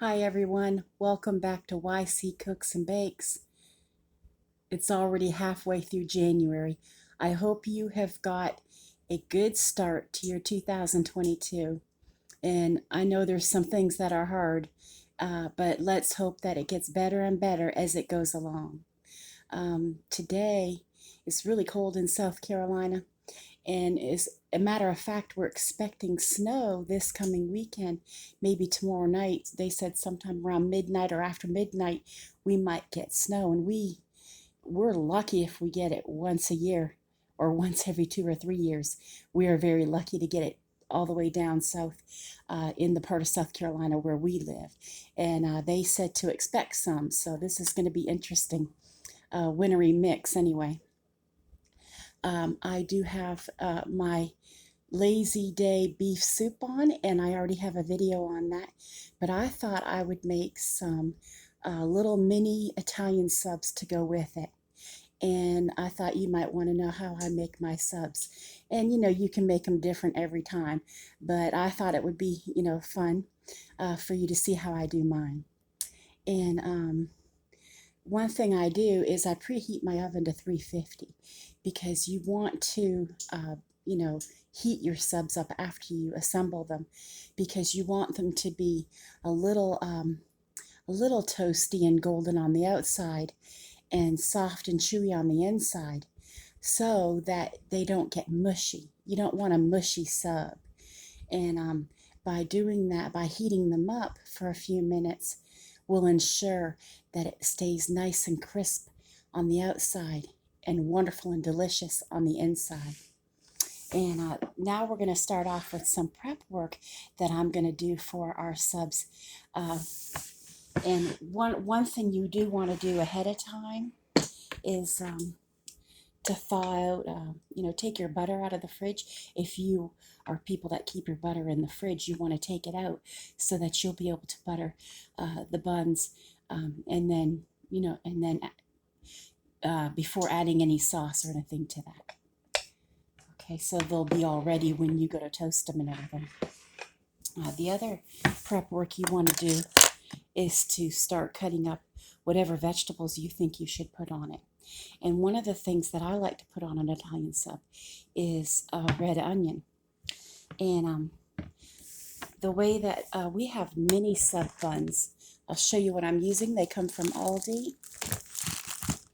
Hi everyone, welcome back to YC Cooks and Bakes. It's already halfway through January. I hope you have got a good start to your 2022. And I know there's some things that are hard, but let's hope that it gets better and better as it goes along. Today, it's really cold in South Carolina. And as a matter of fact, we're expecting snow this coming weekend, maybe tomorrow night. They said sometime around midnight or after midnight, we might get snow. And we're lucky if we get it once a year or once every 2 or 3 years. We are very lucky to get it all the way down south in the part of South Carolina where we live. And they said to expect some. So this is going to be interesting. Wintry mix anyway. I do have my lazy day beef soup on, and I already have a video on that. But I thought I would make some little mini Italian subs to go with it. And I thought you might want to know how I make my subs. And you can make them different every time, but I thought it would be, fun for you to see how I do mine. And one thing I do is I preheat my oven to 350 because you want to, heat your subs up after you assemble them because you want them to be a little toasty and golden on the outside and soft and chewy on the inside so that they don't get mushy. You don't want a mushy sub. And by doing that, by heating them up for a few minutes, will ensure that it stays nice and crisp on the outside and wonderful and delicious on the inside. And now we're going to start off with some prep work that I'm going to do for our subs. And one thing you do want to do ahead of time is to thaw out, take your butter out of the fridge. If you are people that keep your butter in the fridge, you want to take it out so that you'll be able to butter the buns, and then before adding any sauce or anything to that. Okay, so they'll be all ready when you go to toast them and everything. The other prep work you want to do is to start cutting up whatever vegetables you think you should put on it. And one of the things that I like to put on an Italian sub is red onion. And the way that we have mini sub buns, I'll show you what I'm using. They come from Aldi.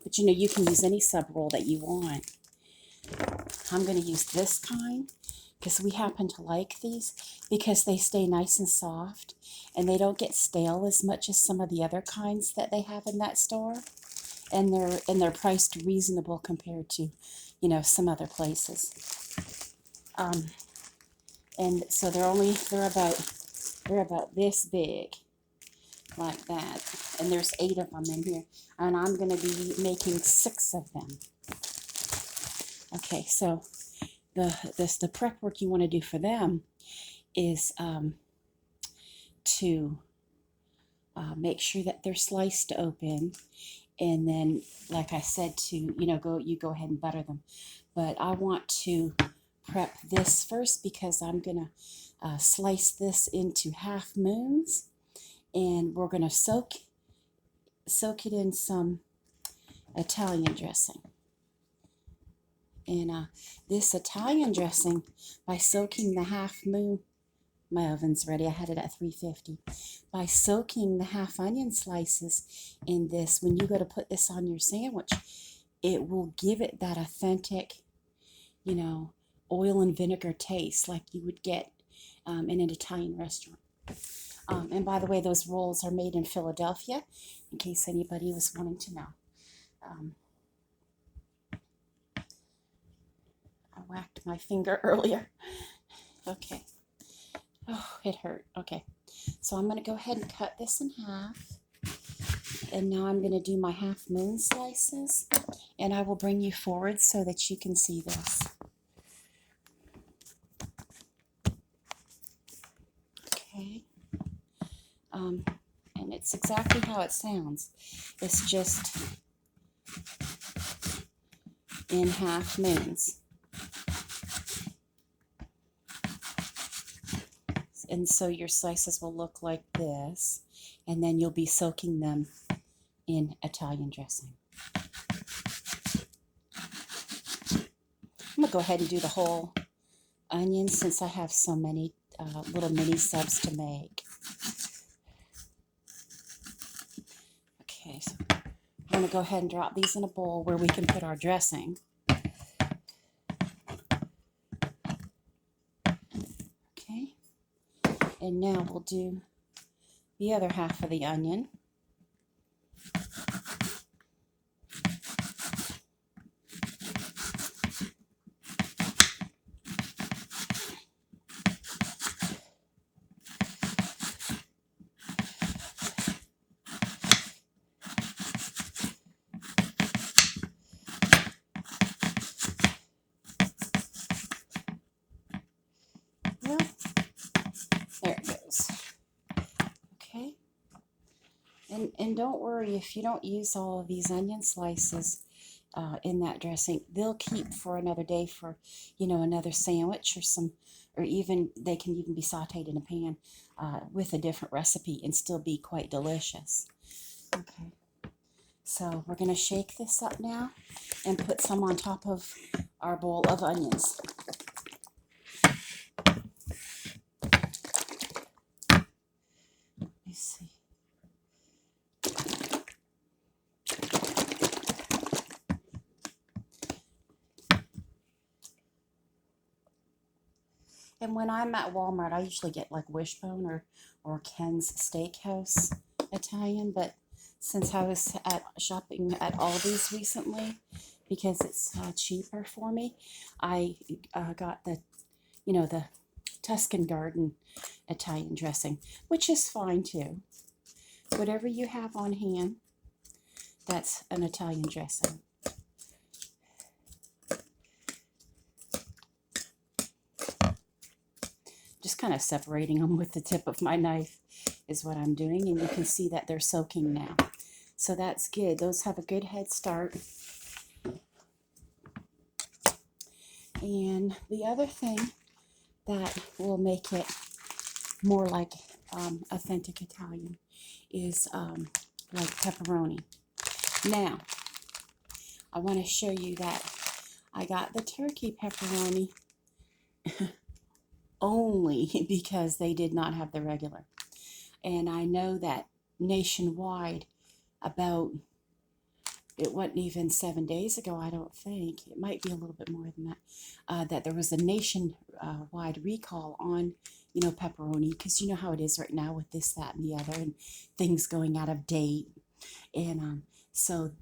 But you can use any sub roll that you want. I'm going to use this kind because we happen to like these because they stay nice and soft and they don't get stale as much as some of the other kinds that they have in that store. And they're priced reasonable compared to, some other places. And so they're about this big, like that. And there's 8 of them in here, and I'm going to be making 6 of them. Okay, so the prep work you want to do for them is to make sure that they're sliced open. And then, like I said, to go ahead and butter them. But I want to prep this first because I'm gonna slice this into half moons, and we're gonna soak it in some Italian dressing. And this Italian dressing, by soaking the half moon, my oven's ready. I had it at 350. By soaking the half onion slices in this, when you go to put this on your sandwich, it will give it that authentic, oil and vinegar taste like you would get in an Italian restaurant. And by the way, those rolls are made in Philadelphia, in case anybody was wanting to know. I whacked my finger earlier. Okay. Oh, it hurt. Okay. So I'm going to go ahead and cut this in half. And now I'm going to do my half moon slices. And I will bring you forward so that you can see this. Okay. And it's exactly how it sounds. It's just in half moons. And so your slices will look like this, and then you'll be soaking them in Italian dressing. I'm gonna go ahead and do the whole onion since I have so many little mini subs to make. Okay, so I'm gonna go ahead and drop these in a bowl where we can put our dressing. Okay, and now we'll do the other half of the onion. Well, there it goes. Okay. And don't worry if you don't use all of these onion slices in that dressing. They'll keep for another day for, another sandwich or even they can even be sauteed in a pan with a different recipe and still be quite delicious. Okay. So we're going to shake this up now and put some on top of our bowl of onions. Let me see. And when I'm at Walmart, I usually get like Wishbone or Ken's Steakhouse Italian. But since I was shopping at Aldi's recently, because it's cheaper for me, I got the Tuscan Garden Italian dressing, which is fine too. Whatever you have on hand, that's an Italian dressing. Just kind of separating them with the tip of my knife is what I'm doing, and you can see that they're soaking now. So that's good. Those have a good head start. And the other thing that will make it more like authentic Italian is like pepperoni. Now, I want to show you that I got the turkey pepperoni only because they did not have the regular. And I know that nationwide, it wasn't even 7 days ago, I don't think, it might be a little bit more than that, that there was a nationwide recall on, pepperoni, because you know how it is right now with this, that, and the other, and things going out of date. And so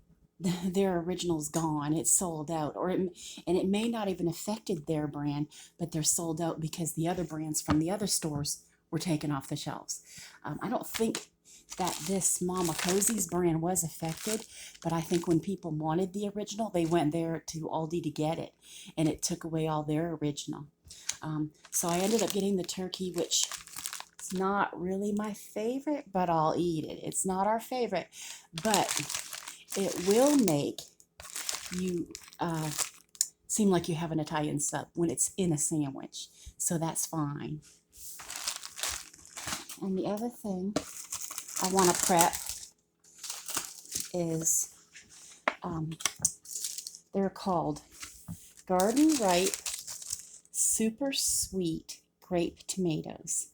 their original's gone. It's sold out, and it may not even affected their brand, but they're sold out because the other brands from the other stores were taken off the shelves. I don't think that this Mama Cosie's brand was affected, but I think when people wanted the original, they went there to Aldi to get it, and it took away all their original. So I ended up getting the turkey, which is not really my favorite, but I'll eat it. It's not our favorite, but it will make you seem like you have an Italian sub when it's in a sandwich. So that's fine. And the other thing I want to prep is they're called Garden Ripe Super Sweet Grape Tomatoes.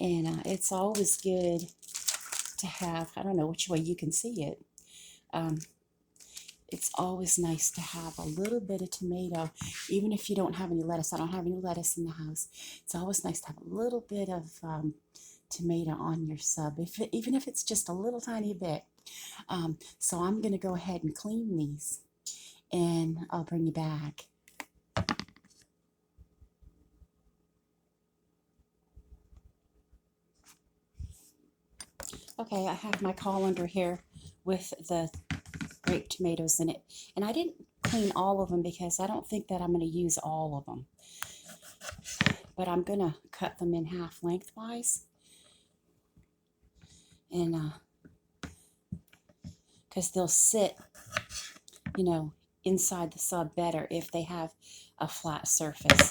And it's always good to have, I don't know which way you can see it. It's always nice to have a little bit of tomato, even if you don't have any lettuce. I don't have any lettuce in the house. It's always nice to have a little bit of tomato on your sub, even if it's just a little tiny bit. So I'm going to go ahead and clean these, and I'll bring you back. Okay, I have my colander here with the grape tomatoes in it, and I didn't clean all of them because I don't think that I'm going to use all of them, but I'm going to cut them in half lengthwise, and because they'll sit, inside the sub better if they have a flat surface.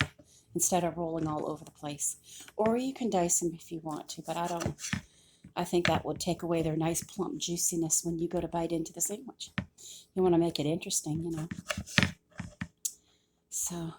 instead of rolling all over the place. Or you can dice them if you want to, but I think that would take away their nice plump juiciness when you go to bite into the sandwich. You want to make it interesting, you know. So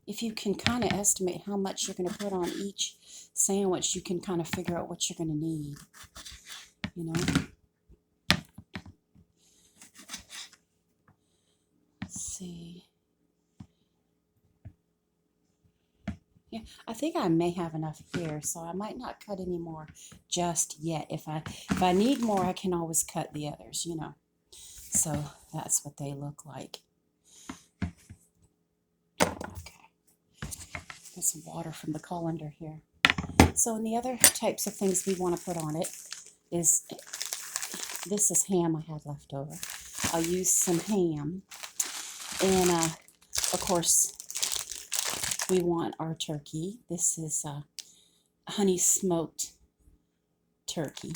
if you can kind of estimate how much you're going to put on each sandwich, you can kind of figure out what you're going to need, you know. Let's see. Yeah, I think I may have enough here, so I might not cut any more just yet. If I need more, I can always cut the others, you know. So that's what they look like. Okay. Get some water from the colander here. So, and the other types of things we want to put on it is, this is ham I had left over. I'll use some ham. And, of course, we want our turkey. This is honey smoked turkey.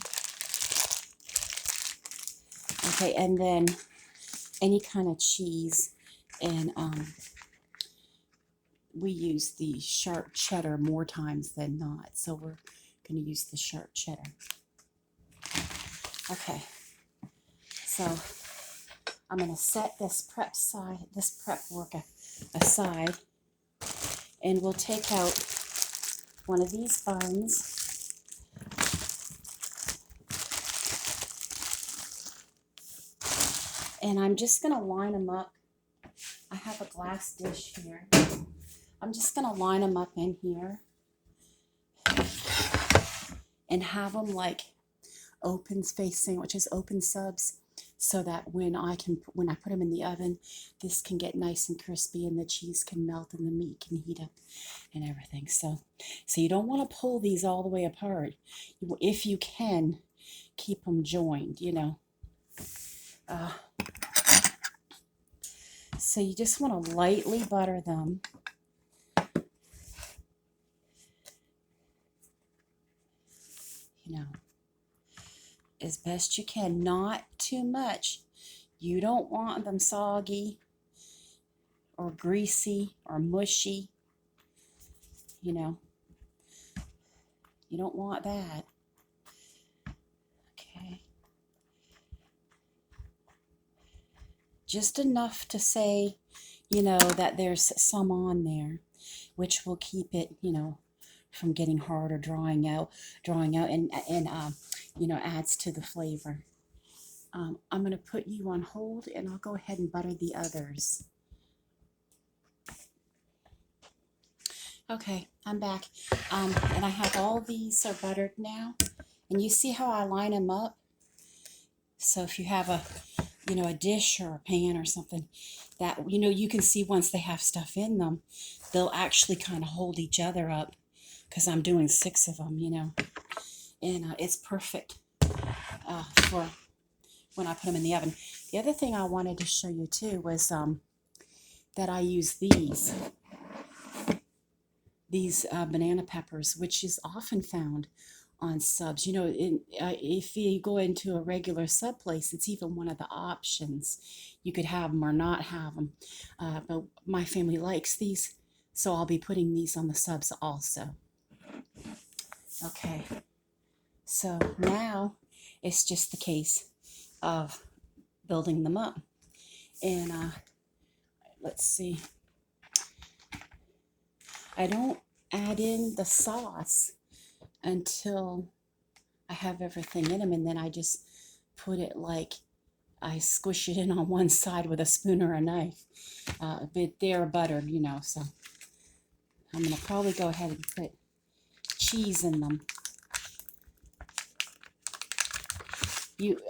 Okay, and then any kind of cheese. And we use the sharp cheddar more times than not. So we're going to use the sharp cheddar. Okay, so I'm going to set this prep work aside, and we'll take out one of these buns. And I'm just going to line them up. I have a glass dish here. I'm just going to line them up in here and have them like open space sandwiches, open subs, so that when I put them in the oven, this can get nice and crispy and the cheese can melt and the meat can heat up and everything. So you don't want to pull these all the way apart. If you can, keep them joined, you know. So you just want to lightly butter them. You know, as best you can, not too much. You don't want them soggy or greasy or mushy. You know, you don't want that. Okay. Just enough to say, you know, that there's some on there, which will keep it, you know, from getting hard or drawing out, and you know, adds to the flavor. I'm going to put you on hold, and I'll go ahead and butter the others. Okay, I'm back, and I have all these are buttered now, and you see how I line them up? So if you have a dish or a pan or something that, you know, you can see once they have stuff in them, they'll actually kind of hold each other up, because I'm doing 6 of them, you know, and it's perfect for when I put them in the oven. The other thing I wanted to show you too was that I use these banana peppers, which is often found on subs. You know, if you go into a regular sub place, it's even one of the options. You could have them or not have them, but my family likes these, so I'll be putting these on the subs also. Okay, so now it's just the case of building them up. And let's see, I don't add in the sauce until I have everything in them, and then I just put it like I squish it in on one side with a spoon or a knife. But they're buttered, you know, so I'm going to probably go ahead and put cheese in them.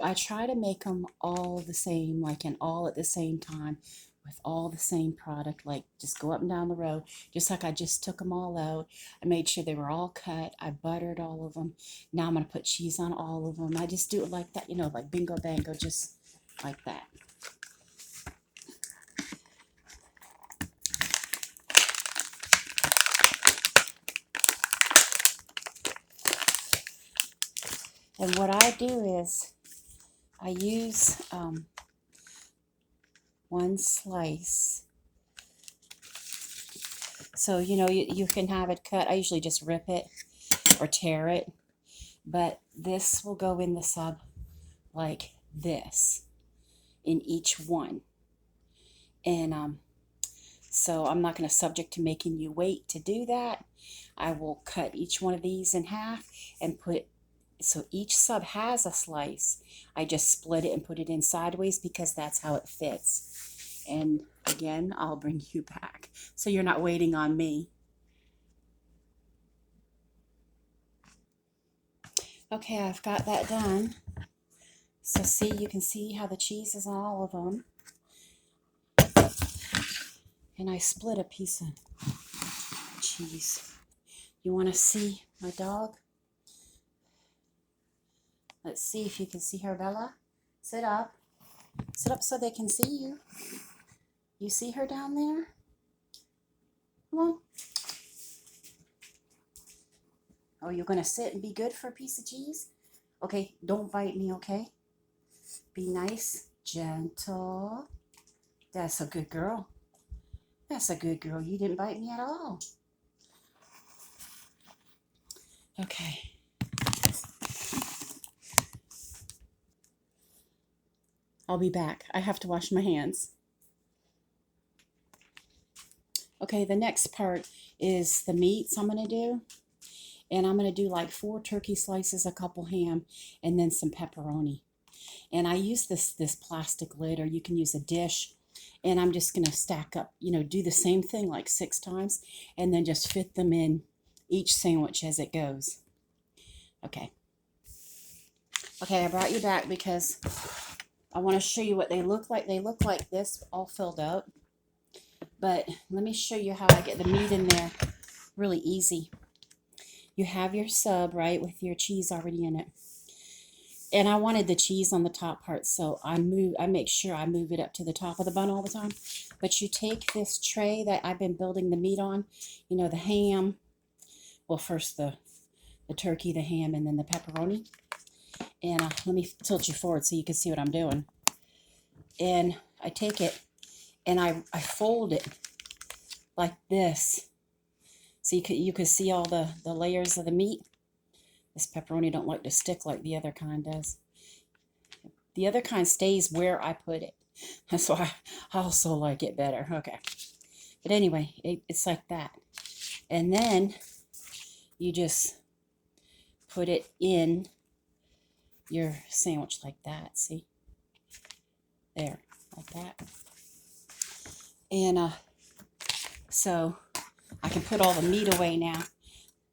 I try to make them all the same, like, and all at the same time, with all the same product, like just go up and down the row, just like I just took them all out. I made sure they were all cut. I buttered all of them. Now I'm going to put cheese on all of them. I just do it like that, you know, like bingo bango, just like that. And what I do is I use one slice. So, you know, you can have it cut. I usually just rip it or tear it. But this will go in the sub like this in each one. And so I'm not going to subject to making you wait to do that. I will cut each one of these in half and put, so each sub has a slice. I just split it and put it in sideways because that's how it fits. And again, I'll bring you back so you're not waiting on me. Okay, I've got that done. So see, you can see how the cheese is on all of them. And I split a piece of cheese. You want to see my dog? Let's see if you can see her, Bella. Sit up. Sit up so they can see you. You see her down there? Come on. Oh, you're going to sit and be good for a piece of cheese? Okay, don't bite me, okay? Be nice, gentle. That's a good girl. That's a good girl. You didn't bite me at all. Okay. I'll be back. I have to wash my hands. Okay, the next part is the meats I'm going to do. And I'm going to do like 4 turkey slices, a couple ham, and then some pepperoni. And I use this plastic lid, or you can use a dish. And I'm just going to stack up, you know, do the same thing like 6 times, and then just fit them in each sandwich as it goes. Okay. Okay, I brought you back because I want to show you what they look like. They look like this, all filled up. But let me show you how I get the meat in there really easy. You have your sub, right, with your cheese already in it. And I wanted the cheese on the top part, so I make sure I move it up to the top of the bun all the time. But you take this tray that I've been building the meat on, you know, the ham. Well, first the turkey, the ham, and then the pepperoni. And let me tilt you forward so you can see what I'm doing. And I take it and I fold it like this. So you can see all the layers of the meat. This pepperoni don't like to stick like the other kind does. The other kind stays where I put it. That's why I also like it better. Okay. But anyway, it's like that. And then you just put it in your sandwich like that. See? There, like that. And so I can put all the meat away now.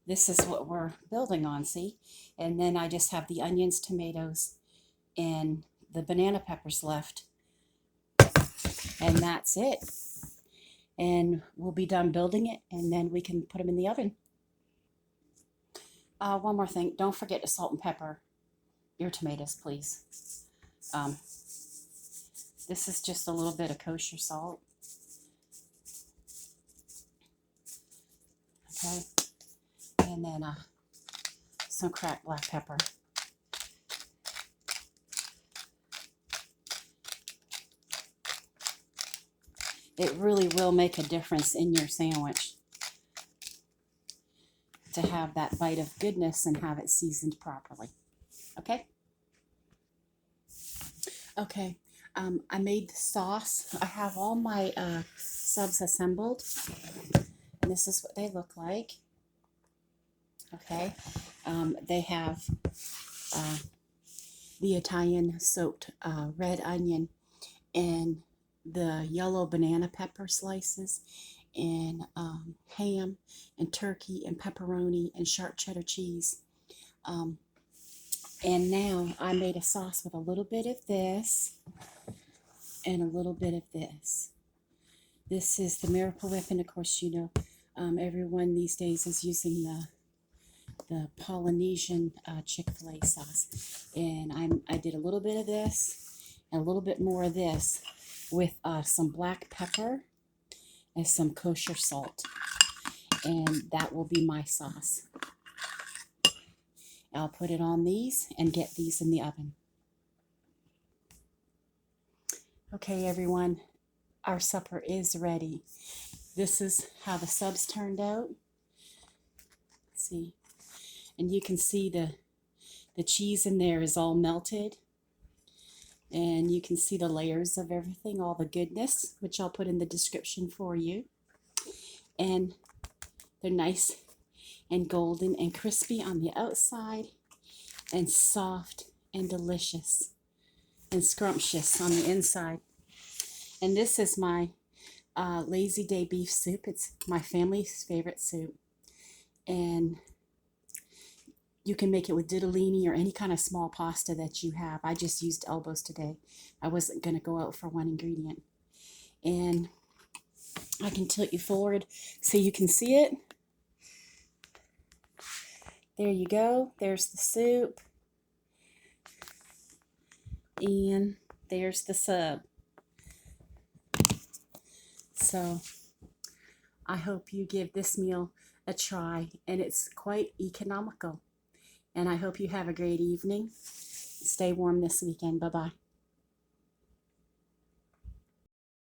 This is what we're building on, see? And then I just have the onions, tomatoes, and the banana peppers left. And that's it. And we'll be done building it, and then we can put them in the oven. One more thing. Don't forget to salt and pepper your tomatoes, please. This is just a little bit of kosher salt. Okay. And then some cracked black pepper. It really will make a difference in your sandwich to have that bite of goodness and have it seasoned properly. Okay? Okay. I made the sauce. I have all my subs assembled. And this is what they look like. Okay. They have the Italian soaked red onion and the yellow banana pepper slices, and ham and turkey and pepperoni and sharp cheddar cheese. And now I made a sauce with a little bit of this and a little bit of this. This is the Miracle Whip, and of course, you know, everyone these days is using the Polynesian Chick-fil-A sauce. And I did a little bit of this and a little bit more of this with some black pepper and some kosher salt. And that will be my sauce. I'll put it on these and get these in the oven. Okay, everyone, our supper is ready. This is how the subs turned out. Let's see, and you can see the cheese in there is all melted, and you can see the layers of everything, all the goodness, which I'll put in the description for you. And they're nice and golden and crispy on the outside, and soft and delicious and scrumptious on the inside. And this is my Lazy Day beef soup. It's my family's favorite soup. And you can make it with ditalini or any kind of small pasta that you have. I just used elbows today. I wasn't going to go out for one ingredient. And I can tilt you forward so you can see it. There you go. There's the soup. And there's the sub. So I hope you give this meal a try, and it's quite economical. And I hope you have a great evening. Stay warm this weekend. Bye-bye.